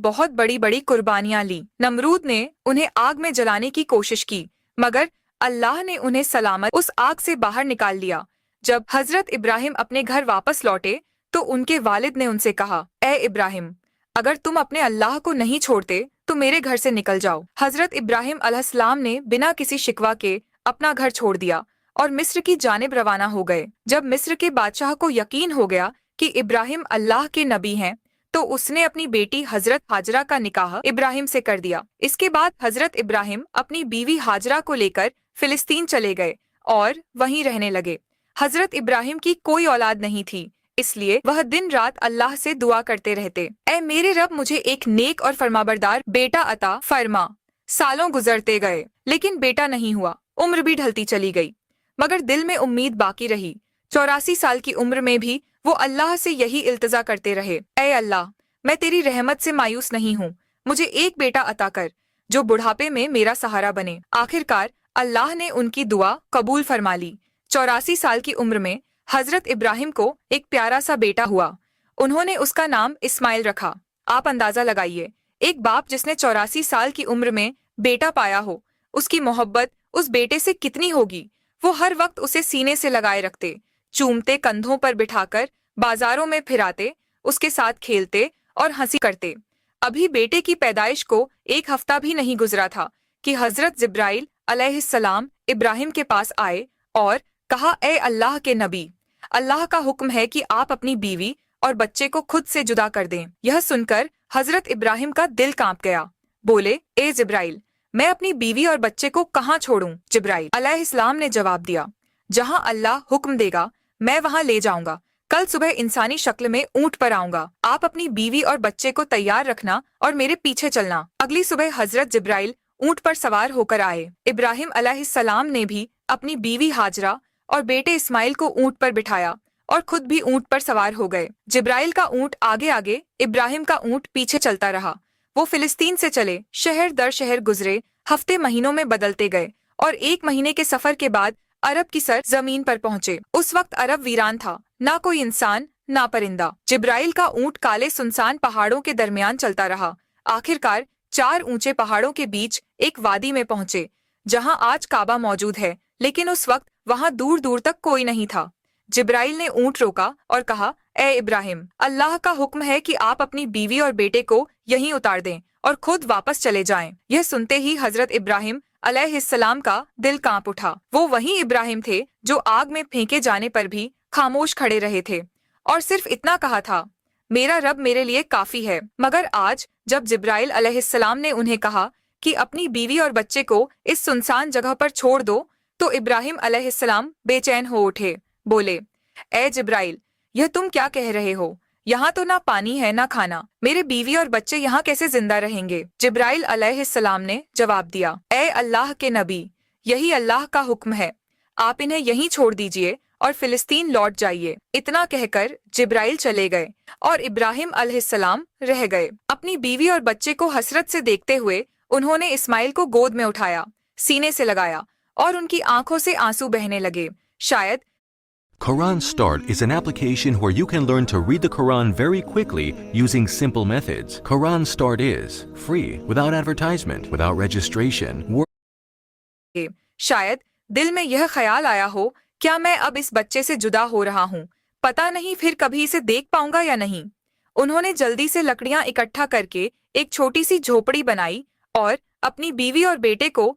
बहुत बड़ी बड़ी कुर्बानियां ली। नमरूद ने उन्हें आग में जलाने की कोशिश की, मगर अल्लाह ने उन्हें सलामत उस आग से बाहर निकाल लिया। जब हजरत इब्राहिम अपने घर वापस लौटे तो उनके वालिद ने उनसे कहा, ए इब्राहिम, अगर तुम अपने अल्लाह को नहीं छोड़ते तो मेरे घर से निकल जाओ। हजरत इब्राहिम अलैहिस्सलाम ने बिना किसी शिकवा के अपना घर छोड़ दिया और मिस्र की जानिब रवाना हो गए। जब मिस्र के बादशाह को यकीन हो गया कि इब्राहिम अल्लाह के नबी हैं, तो उसने अपनी बेटी हजरत हाजरा का निकाह इब्राहिम से कर दिया। इसके बाद हजरत इब्राहिम अपनी बीवी हाजरा को लेकर फिलिस्तीन चले गए और वहीं रहने लगे। हजरत इब्राहिम की कोई औलाद नहीं थी, इसलिए वह दिन रात अल्लाह से दुआ करते रहते, ऐ मेरे रब, मुझे एक नेक और फरमाबरदार बेटा अता फरमा। सालों गुजरते गए लेकिन बेटा नहीं हुआ। उम्र भी ढलती चली गई, मगर दिल में उम्मीद बाकी रही। 84 साल की उम्र में भी वो अल्लाह से यही इल्तिजा करते रहे, ऐ अल्लाह, मैं तेरी रहमत से मायूस नहीं हूँ, मुझे एक बेटा अता कर जो बुढ़ापे में मेरा सहारा बने। आखिरकार अल्लाह ने उनकी दुआ कबूल फरमा ली। 84 साल की उम्र में हजरत इब्राहिम को एक प्यारा सा बेटा हुआ। उन्होंने उसका नाम इस्माइल रखा। आप अंदाजा लगाइए, एक बाप जिसने 84 साल की उम्र में बेटा पाया हो, उसकी मोहब्बत उस बेटे से कितनी होगी। वो हर वक्त उसे सीने से लगाए रखते, चूमते, कंधों पर बिठाकर बाजारों में फिराते, उसके साथ खेलते और हंसी करते। अभी बेटे की पैदाइश को एक हफ्ता भी नहीं गुजरा था कि हजरत जिब्राइल अलैहिस्सलाम इब्राहिम के पास आए और कहा, ए अल्लाह के नबी, अल्लाह का हुक्म है कि आप अपनी बीवी और बच्चे को खुद से जुदा कर दें। यह सुनकर हजरत इब्राहिम का दिल कांप गया। बोले, ए जिब्राइल, मैं अपनी बीवी और बच्चे को कहाँ छोड़ूं? जिब्राइल अलैहिस्सलाम ने जवाब दिया, जहाँ अल्लाह हुक्म देगा मैं वहाँ ले जाऊंगा। कल सुबह इंसानी शक्ल में ऊंट पर आऊंगा। आप अपनी बीवी और बच्चे को तैयार रखना और मेरे पीछे चलना। अगली सुबह हजरत जिब्राइल ऊंट पर सवार होकर आए। इब्राहिम अलैहिस्सलाम ने भी अपनी बीवी हाजरा और बेटे इस्माइल को ऊंट पर बिठाया और खुद भी ऊंट पर सवार हो गए। जिब्राइल का ऊंट आगे आगे, इब्राहिम का ऊंट पीछे चलता रहा। वो फिलिस्तीन से चले, शहर दर शहर गुजरे, हफ्ते महीनों में बदलते गए और 1 महीने के सफर के बाद अरब की सर जमीन पर पहुंचे। उस वक्त अरब वीरान था, ना कोई इंसान ना परिंदा। जिब्राइल का ऊंट काले सुनसान पहाड़ों के दरमियान चलता रहा। आखिरकार 4 ऊंचे पहाड़ों के बीच एक वादी में पहुंचे, जहां आज काबा मौजूद है, लेकिन उस वक्त वहां दूर दूर तक कोई नहीं था। जिब्राइल ने ऊंट रोका और कहा, ए इब्राहिम, अल्लाह का हुक्म है कि आप अपनी बीवी और बेटे को यहीं उतार दें और खुद वापस चले जाएं। यह सुनते ही हजरत इब्राहिम अलैहिस्सलाम का दिल कांप उठा। वो वही इब्राहिम थे जो आग में फेंके जाने पर भी खामोश खड़े रहे थे और सिर्फ इतना कहा था, मेरा रब मेरे लिए काफी है। मगर आज जब जिब्राइल अलैहिस्सलाम ने उन्हें कहा कि अपनी बीवी और बच्चे को इस सुनसान जगह पर छोड़ दो, तो इब्राहिम अलैहिस्सलाम बेचैन हो उठे। बोले, ए जिब्राइल, यह तुम क्या कह रहे हो? यहाँ तो ना पानी है ना खाना, मेरे बीवी और बच्चे यहाँ कैसे जिंदा रहेंगे? जिब्राइल अलैहिस्सलाम ने जवाब दिया, ए अल्लाह के नबी, यही अल्लाह का हुक्म है, आप इन्हें यहीं छोड़ दीजिए और फिलिस्तीन लौट जाइए। इतना कहकर जिब्राइल चले गए और इब्राहिम अलैहिस्सलाम रह गए। अपनी बीवी और बच्चे को हसरत से देखते हुए उन्होंने इस्माइल को गोद में उठाया, सीने से लगाया और उनकी आंखों से आंसू बहने लगे। शायद Quran Start is an application where you can learn to read the Quran very quickly using simple methods. Quran Start is free, without advertisement, without registration. शायद दिल में यह ख्याल आया हो, क्या मैं अब इस बच्चे से जुदा हो रहा हूँ, पता नहीं फिर कभी इसे देख पाऊंगा या नहीं। उन्होंने जल्दी से लकड़ियां इकट्ठा करके एक छोटी सी झोपड़ी बनाई और अपनी बीवी और बेटे को